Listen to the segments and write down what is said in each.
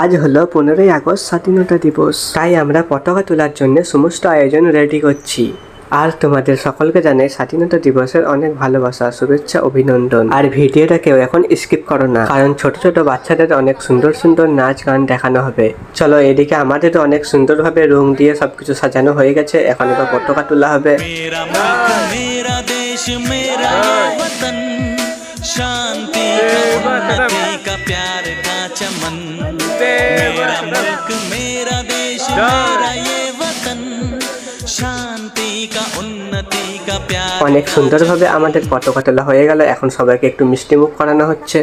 আজ হলো 15ই আগস্ট স্বাধীনতা দিবস। তাই আমরা পতাকা তোলার জন্য সমস্ত আয়োজন রেডি করছি। আর তোমাদের সকলকে জানাই স্বাধীনতা দিবসের অনেক ভালোবাসা, শুভেচ্ছা, অভিনন্দন। আর ভিডিওটা কেউ এখন স্কিপ করো না, কারণ ছোট ছোট বাচ্চাদের অনেক সুন্দর সুন্দর নাচ গান দেখানো হবে। চলো, এদিকে আমাদের অনেক সুন্দরভাবে রং দিয়ে সবকিছু সাজানো হয়ে গেছে। এখন এবার পতাকা তোলা হবে। शांति उन्नति का प्यार का चमन, मेरा मुल्क मेरा देश मेरा ये वतन, शांति का उन्नति का प्यार। অনেক সুন্দরভাবে আমাদের পতাকা তোলা হয়ে গেল। এখন সবাইকে একটু মিষ্টি মুখ করানো হচ্ছে।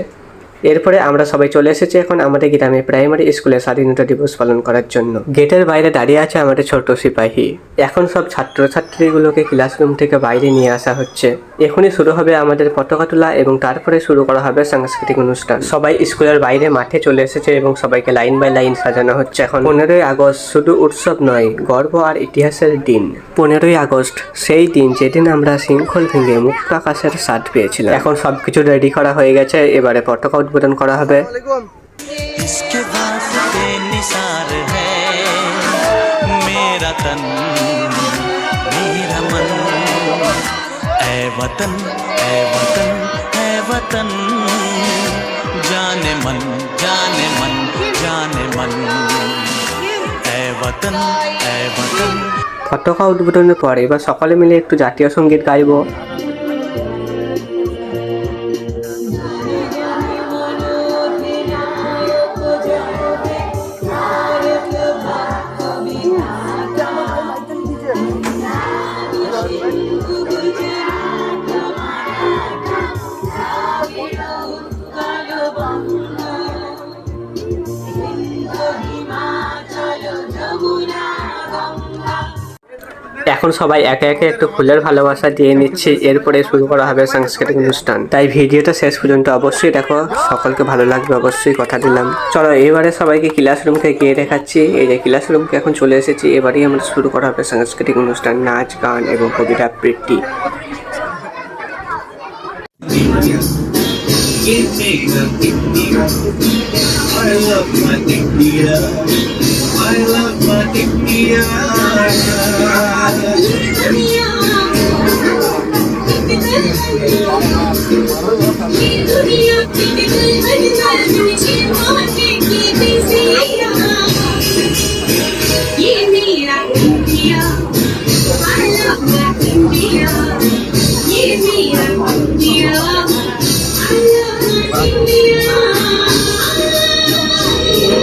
এরপরে আমরা সবাই চলে এসেছি এখন আমাদের গ্রামে প্রাইমারি স্কুলে স্বাধীনতা দিবস পালন করার জন্য। গেটের বাইরে দাঁড়িয়ে আছে আমাদের ছোট সিপাহী। এখন সব ছাত্রছাত্রীগুলোকে ক্লাসরুম থেকে বাইরে নিয়ে আসা হচ্ছে। এখনই শুরু হবে আমাদের পতাকা তোলা এবং তারপরে শুরু করা হবে সাংস্কৃতিক অনুষ্ঠান। সবাই স্কুলের বাইরে মাঠে চলে এসেছে এবং সবাইকে লাইন বাই লাইন সাজানো হচ্ছে। এখন 15ই আগস্ট শুধু উৎসব নয়, গর্ব আর ইতিহাসের দিন। 15ই আগস্ট সেই দিন যেদিন আমরা শৃঙ্খল ভেঙে মুক্ত আকাশের স্বাদ পেয়েছিলাম। এখন সবকিছু রেডি করা হয়ে গেছে, এবারে পতাকা উদ্বোধন করা হবে। वतन ऐ वतन ऐ वतन, जाने मन जाने मन जाने मन, ऐ वतन ऐ वतन। পতাকা উদ্বোধনের পরে এবার সকলে মিলে একটু জাতীয় সঙ্গীত গাইব। এখন সবাই একে একে একটু ফুলের ভালোবাসা দিয়ে নিচ্ছে। এরপরে শুরু করা হবে সাংস্কৃতিক অনুষ্ঠান। তাই ভিডিওটা শেষ পর্যন্ত অবশ্যই দেখো, সকলকে ভালো লাগবে অবশ্যই, কথা দিলাম। চলো, এবারে সবাইকে ক্লাসরুমকে গিয়ে দেখাচ্ছি। এই যে ক্লাসরুমকে এখন চলে এসেছি। এবারেই আমরা শুরু করা হবে সাংস্কৃতিক অনুষ্ঠান, নাচ গান এবং কবিতা আবৃত্তি। I love my India. I love my India.